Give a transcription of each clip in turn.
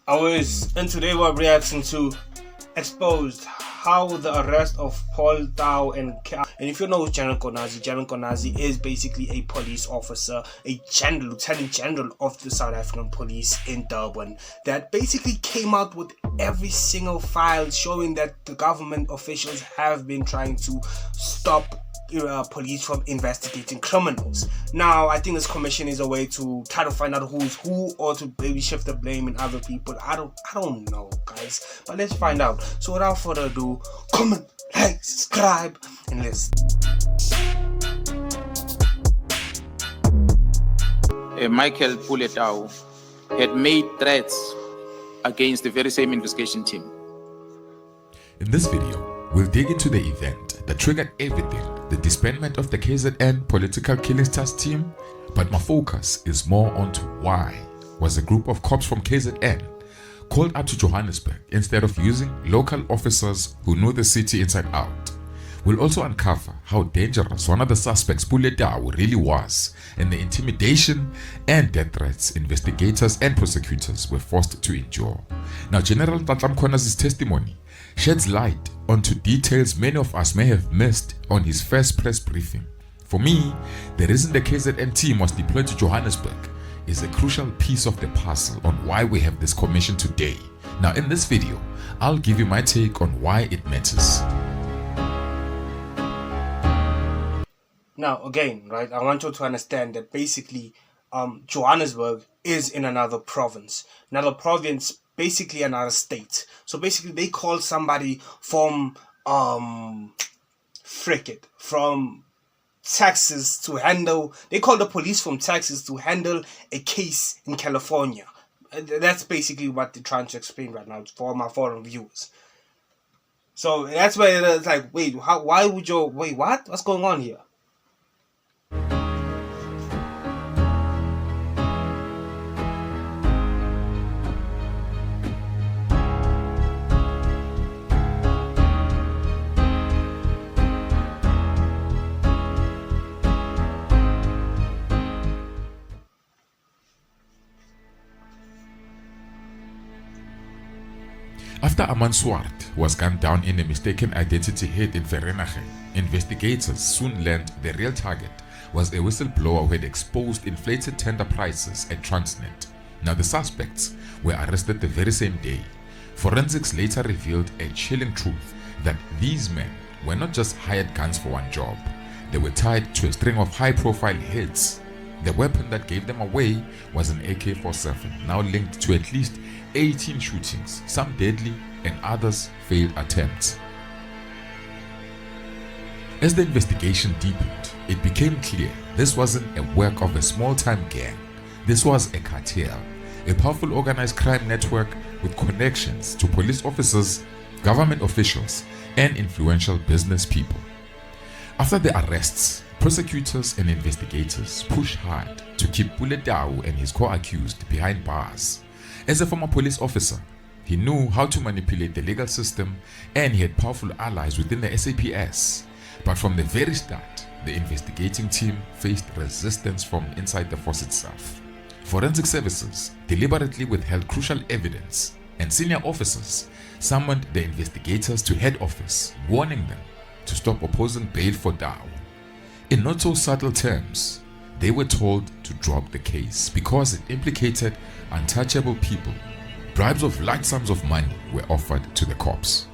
Awez, and today we're reacting to Exposed, how the arrest of Paul Tao and if you know General Konazi is basically a police officer, a lieutenant general of the South African police in Durban, that basically came out with every single file showing that the government officials have been trying to stop police from investigating criminals. Now, I think this commission is a way to try to find out who's who, or to maybe shift the blame in other people. I don't know, guys. But let's find out. So without further ado, comment, like, subscribe, and listen. Michael Puletau had made threats against the very same investigation team. In this video, we'll dig into the event that triggered everything, the disbandment of the KZN Political Killings Task Team, but my focus is more onto why was a group of cops from KZN called out to Johannesburg instead of using local officers who knew the city inside out. We'll also uncover how dangerous one of the suspects, Puletau, really was, and the intimidation and death threats investigators and prosecutors were forced to endure. Now, General Konazi's testimony sheds light onto details many of us may have missed on his first press briefing. For me, the reason the KZN team was deployed to Johannesburg is a crucial piece of the puzzle on why we have this commission today. Now, in this video, I'll give you my take on why it matters. Now, again, right, I want you to understand that basically Johannesburg is in another province. Another province, basically another state. So basically they call somebody from from Texas to handle, they call the police from Texas to handle a case in California. That's basically what they're trying to explain right now for my foreign viewers. So that's where it's like, wait, why would you, wait, what? What's going on here? After Aman Swart was gunned down in a mistaken identity hit in Vereeniging, investigators soon learned the real target was a whistleblower who had exposed inflated tender prices at Transnet. Now, the suspects were arrested the very same day. Forensics later revealed a chilling truth that these men were not just hired guns for one job. They were tied to a string of high-profile hits. The weapon that gave them away was an AK-47, now linked to at least 18 shootings, some deadly and others failed attempts. As the investigation deepened, it became clear this wasn't a work of a small-time gang. This was a cartel, a powerful organized crime network with connections to police officers, government officials, and influential business people. After the arrests, prosecutors and investigators pushed hard to keep Puletau and his co-accused behind bars. As a former police officer, he knew how to manipulate the legal system, and he had powerful allies within the SAPS. But from the very start, the investigating team faced resistance from inside the force itself. Forensic services deliberately withheld crucial evidence, and senior officers summoned the investigators to head office, warning them to stop opposing bail for Tao. In not so subtle terms, they were told to drop the case because it implicated untouchable people. Bribes of large sums of money were offered to the cops.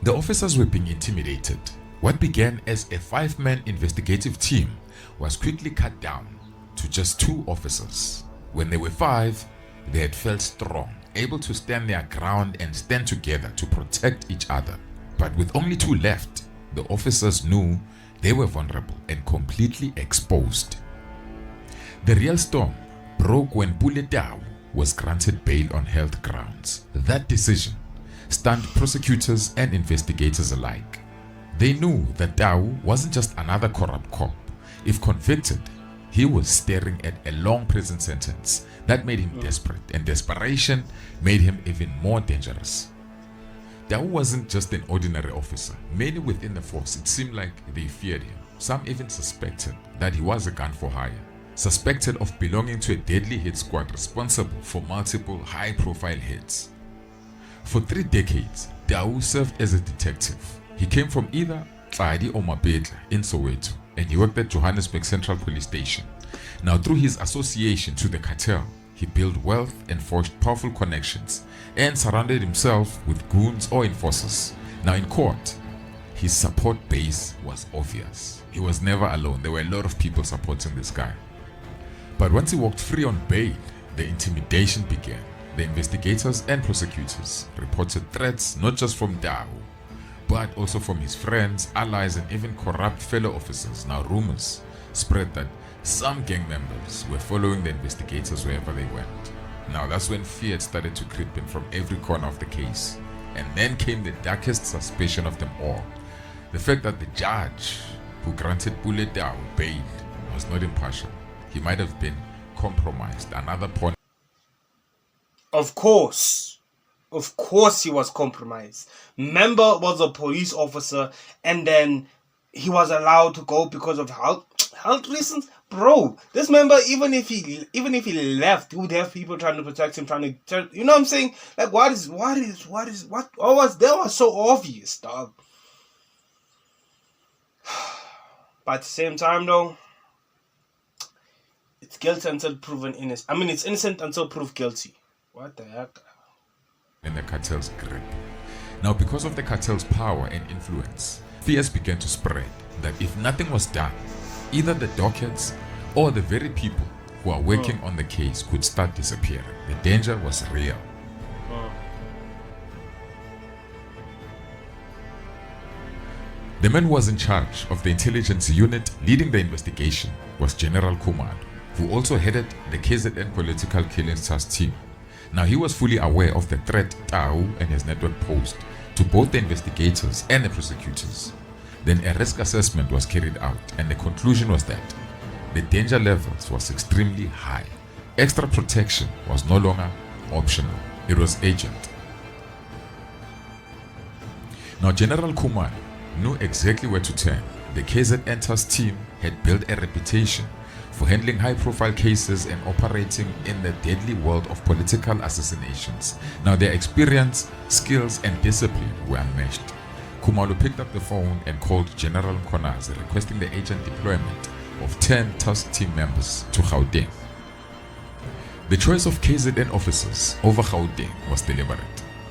The officers were being intimidated. What began as a 5-man investigative team was quickly cut down to just 2 officers. When there were 5, they had felt strong, able to stand their ground and stand together to protect each other. But with only 2 left, the officers knew they were vulnerable and completely exposed. The real storm broke when Puletau was granted bail on health grounds. That decision stunned prosecutors and investigators alike. They knew that Tao wasn't just another corrupt cop. If convicted, he was staring at a long prison sentence that made him desperate, and desperation made him even more dangerous. Tao wasn't just an ordinary officer. Many within the force, it seemed like they feared him. Some even suspected that he was a gun for hire. suspected of belonging to a deadly hit squad responsible for multiple high-profile hits. For 3 decades, Tau served as a detective. He came from either Tladi or Mapetla in Soweto, and he worked at Johannesburg Central Police Station. Now, through his association to the cartel, he built wealth and forged powerful connections and surrounded himself with goons or enforcers. Now, in court, his support base was obvious. He was never alone. There were a lot of people supporting this guy. But once he walked free on bail, the intimidation began. The investigators and prosecutors reported threats not just from Tau, but also from his friends, allies, and even corrupt fellow officers. Now, rumors spread that some gang members were following the investigators wherever they went. Now, that's when fear started to creep in from every corner of the case. And then came the darkest suspicion of them all. The fact that the judge who granted Pule Tau bail was not impartial. He might have been compromised. Another point. Of course he was compromised. Member was a police officer, and then he was allowed to go because of health reasons. Bro, this member, even if he left, he would have people trying to protect him, you know what I'm saying? Like, what was that was so obvious, dog. But at the same time, though, it's guilty until proven innocent. I mean, it's innocent until proved guilty. What the heck? In the cartel's grip. Now, because of the cartel's power and influence, fears began to spread that if nothing was done, either the dockets or the very people who are working on the case could start disappearing. The danger was real. The man who was in charge of the intelligence unit leading the investigation was General Kumalo, who also headed the KZN Political Killings Task Team. Now, he was fully aware of the threat Tau and his network posed to both the investigators and the prosecutors. Then a risk assessment was carried out, and the conclusion was that the danger levels was extremely high. Extra protection was no longer optional. It was urgent. Now, General Kumalo knew exactly where to turn. The KZN Task Team had built a reputation for handling high-profile cases and operating in the deadly world of political assassinations. Now, their experience, skills, and discipline were unmatched. Kumalo picked up the phone and called General Konazi, requesting the urgent deployment of 10 task team members to Gauteng. The choice of KZN officers over Gauteng was deliberate.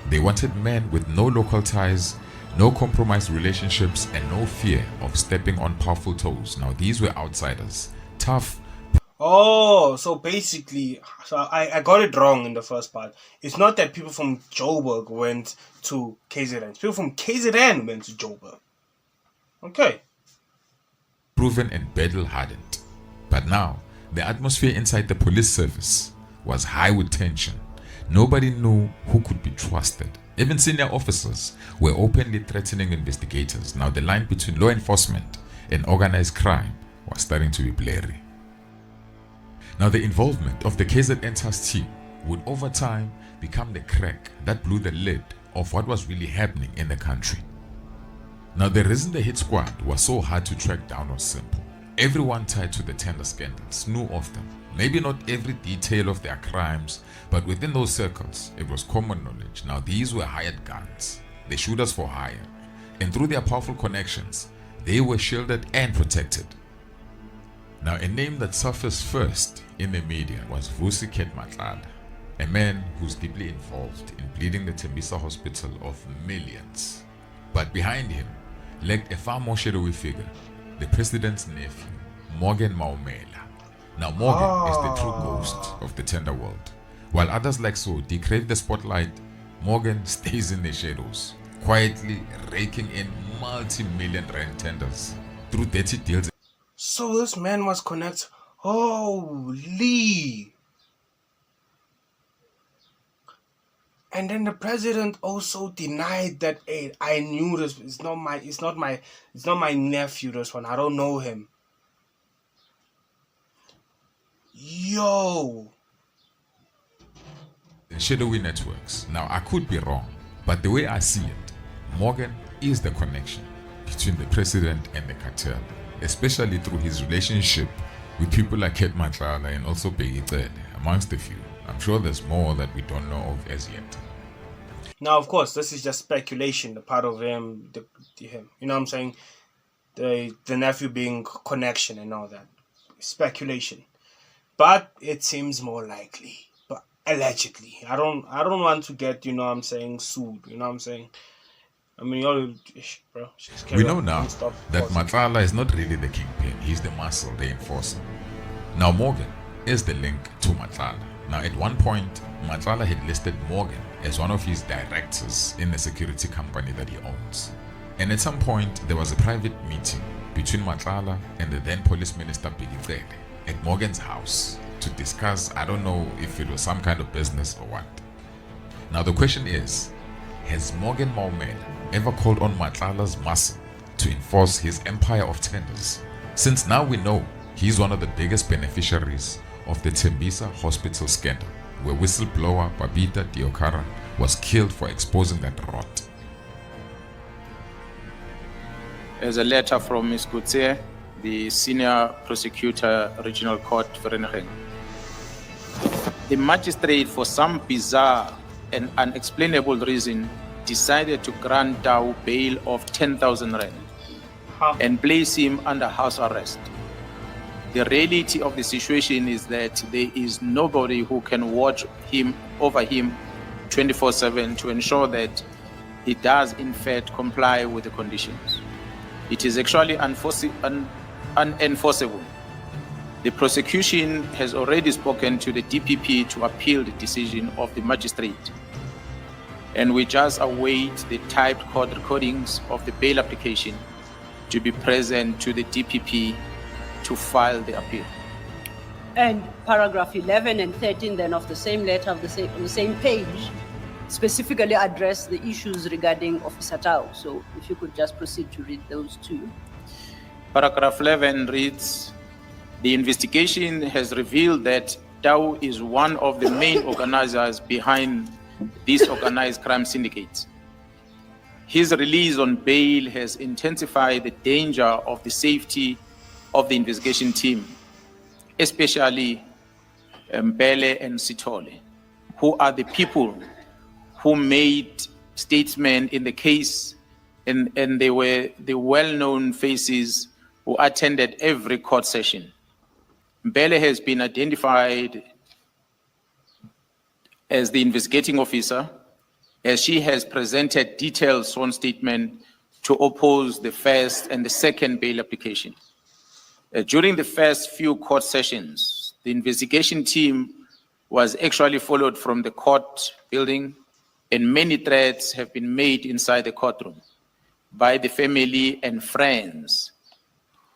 They wanted men with no local ties, no compromised relationships, and no fear of stepping on powerful toes. Now, these were outsiders. Tough. Oh, so basically, I got it wrong in the first part. It's not that people from Joburg went to KZN. People from KZN went to Joburg. Okay. Proven and battle-hardened. But now, the atmosphere inside the police service was high with tension. Nobody knew who could be trusted. Even senior officers were openly threatening investigators. Now, the line between law enforcement and organized crime was starting to be blurry. Now, the involvement of the KZN task team would over time become the crack that blew the lid of what was really happening in the country. Now, the reason the hit squad was so hard to track down was simple. Everyone tied to the tender scandals knew of them. Maybe not every detail of their crimes, but within those circles, it was common knowledge. Now, these were hired guns, the shooters for hire, and through their powerful connections, they were shielded and protected. Now, a name that surfaced first in the media was Vusi Ketmatlala, a man who's deeply involved in bleeding the Tembisa hospital of millions. But behind him lurked a far more shadowy figure, the president's nephew, Morgan Maumela. Now, Morgan is the true ghost of the tender world. While others like Sodi crave the spotlight, Morgan stays in the shadows, quietly raking in multi-million rand tenders through dirty deals. So this man was connected. Holy. And then the president also denied that, hey, I knew this. It's not my nephew, this one. I don't know him. Yo. Shadowy networks. Now, I could be wrong, but the way I see it, Morgan is the connection between the president and the cartel, especially through his relationship with people like Ket Matlala and also Begitsele, amongst a few. I'm sure there's more that we don't know of as yet. Now, of course, this is just speculation, the part of him, him. You know what I'm saying? The nephew being connection and all that. Speculation. But it seems more likely. But allegedly. I don't want to get, you know what I'm saying, sued. You know what I'm saying? I mean, y'all, bro, just carry We know on. now Don't stop that pausing. Matlala is not really the kingpin, he's the muscle, the enforcer. Now Morgan is the link to Matlala. Now at one point, Matlala had listed Morgan as one of his directors in the security company that he owns. And at some point, there was a private meeting between Matlala and the then police minister Begitsele at Morgan's house to discuss, I don't know if it was some kind of business or what. Now the question is, has Morgan Maumela ever called on Matlala's muscle to enforce his empire of tenders? Since now we know he's one of the biggest beneficiaries of the Tembisa hospital scandal, where whistleblower Babita Diokara was killed for exposing that rot. There's a letter from Ms. Gutse, the Senior Prosecutor, Regional Court, Vereeniging. The magistrate, for some bizarre and unexplainable reason, decided to grant Tau bail of 10,000 rand and place him under house arrest. The reality of the situation is that there is nobody who can watch over him 24/7 to ensure that he does in fact comply with the conditions. It is actually unenforceable. The prosecution has already spoken to the DPP to appeal the decision of the magistrate, and we just await the typed court recordings of the bail application to be present to the DPP to file the appeal. And paragraph 11 and 13 then of the same letter on the same page specifically address the issues regarding Officer Tau. So if you could just proceed to read those two. Paragraph 11 reads, the investigation has revealed that Tau is one of the main organizers behind these organized crime syndicates. His release on bail has intensified the danger of the safety of the investigation team, especially Mbele and Sithole, who are the people who made statements in the case, and they were the well-known faces who attended every court session. Mbele has been identified as the investigating officer, as she has presented detailed sworn statement to oppose the first and the second bail application. During the first few court sessions, the investigation team was actually followed from the court building, and many threats have been made inside the courtroom by the family and friends.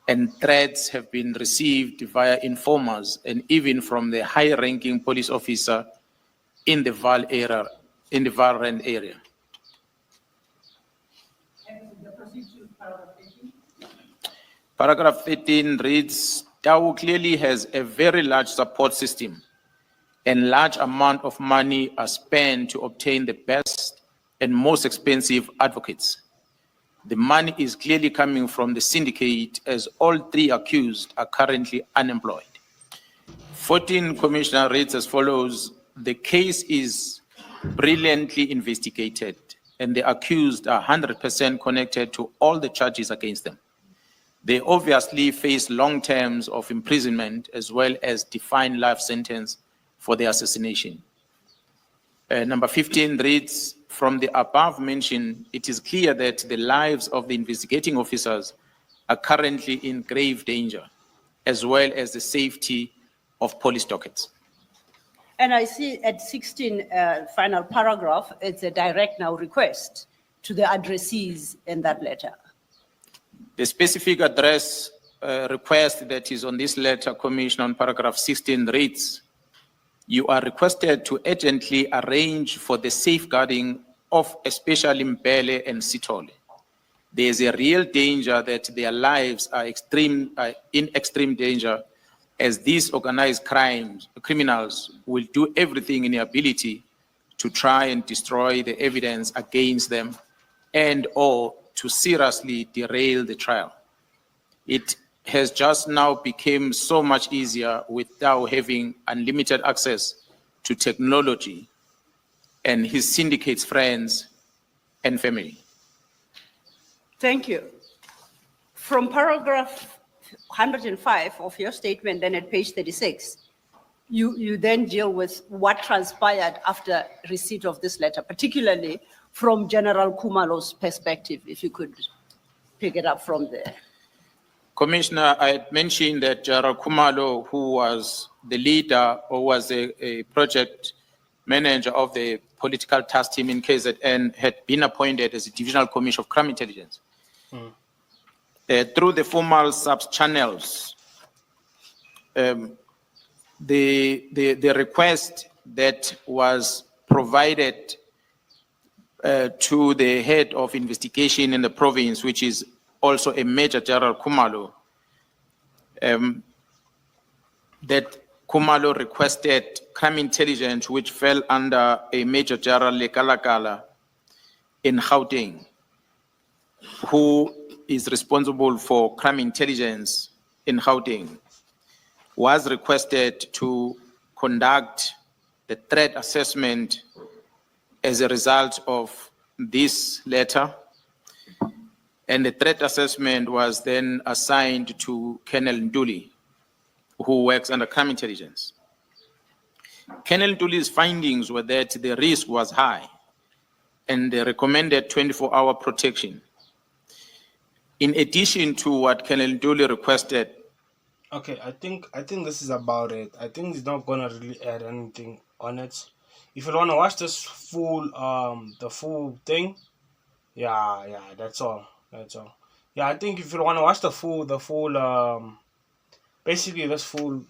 And threats have been received via informers and even from the high-ranking police officer in the Val area, in the Val Rand area. Paragraph 13 reads, Tau clearly has a very large support system, and large amount of money are spent to obtain the best and most expensive advocates. The money is clearly coming from the syndicate, as all three accused are currently unemployed. 14 Commissioner reads as follows, the case is brilliantly investigated and the accused are 100% connected to all the charges against them. They obviously face long terms of imprisonment as well as defined life sentence for the assassination. Number 15 reads, from the above mentioned, it is clear that the lives of the investigating officers are currently in grave danger, as well as the safety of police dockets. And I see at 16, final paragraph, it's a direct now request to the addressees in that letter. The specific address request that is on this letter, Commissioner, on paragraph 16 reads, you are requested to urgently arrange for the safeguarding of especially Mbele and Sithole. There is a real danger that their lives are in extreme danger, as these organized criminals will do everything in their ability to try and destroy the evidence against them and or to seriously derail the trial. It has just now become so much easier with Tao having unlimited access to technology and his syndicate's friends and family. Thank you. From paragraph 105 of your statement, then at page 36, you then deal with what transpired after receipt of this letter, particularly from General Kumalo's perspective, if you could pick it up from there. Commissioner, I had mentioned that General Kumalo, who was the leader or was a project manager of the political task team in KZN, had been appointed as a divisional commissioner of crime intelligence. Through the formal sub-channels, the request that was provided to the head of investigation in the province, which is also a Major General Kumalo, that Kumalo requested crime intelligence, which fell under a Major General Lekalakala in Gauteng, who is responsible for crime intelligence in Gauteng, was requested to conduct the threat assessment as a result of this letter. And the threat assessment was then assigned to Colonel Nduli, who works under crime intelligence. Colonel Nduli's findings were that the risk was high and they recommended 24-hour protection. In addition to what Colonel Nduli requested. Okay, I think this is about it. I think he's not gonna really add anything on it. If you wanna watch this full the full thing, yeah, that's all. Yeah, I think if you wanna watch the full basically this full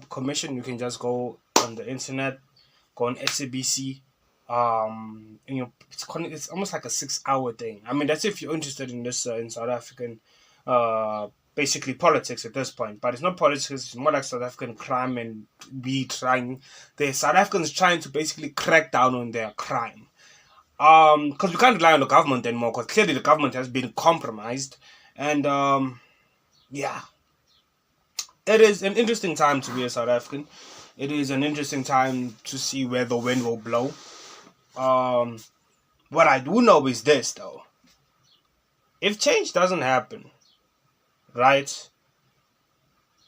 commission, you can just go on the internet, go on SABC. It's almost like a 6-hour thing. I mean, that's if you're interested in this in South African basically politics at this point, but it's not politics, it's more like South African crime, and the South Africans trying to basically crack down on their crime. Because we can't rely on the government anymore, because clearly the government has been compromised. And yeah, it is an interesting time to be a South African. It is an interesting time to see where the wind will blow. What I do know is this, though. If change doesn't happen, right,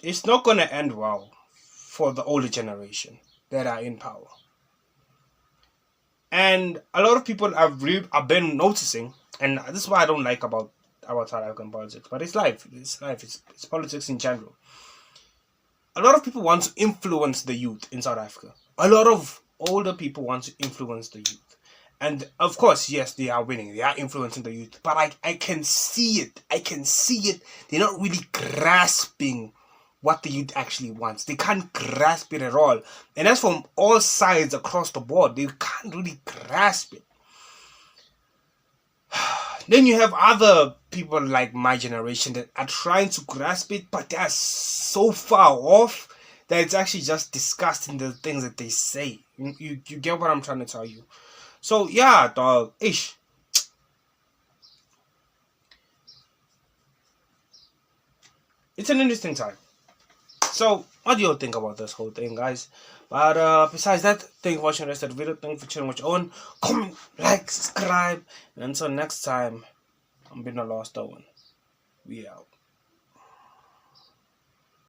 it's not going to end well for the older generation that are in power. And a lot of people have been noticing, and this is what I don't like about South African politics, but it's life. It's politics in general. A lot of people want to influence the youth in South Africa. A lot of older people want to influence the youth. And of course, yes, they are winning. They are influencing the youth. But I can see it. They're not really grasping what the youth actually wants. They can't grasp it at all. And that's from all sides across the board. They can't really grasp it. Then you have other people like my generation that are trying to grasp it, but they are so far off that it's actually just disgusting, the things that they say. You get what I'm trying to tell you. So yeah, dog, ish. It's an interesting time. So what do you all think about this whole thing, guys? But besides that, thank you for watching the rest of the video. Thank you for chilling with your own. Comment, like, subscribe. And until next time, I'm been a lost one. We out.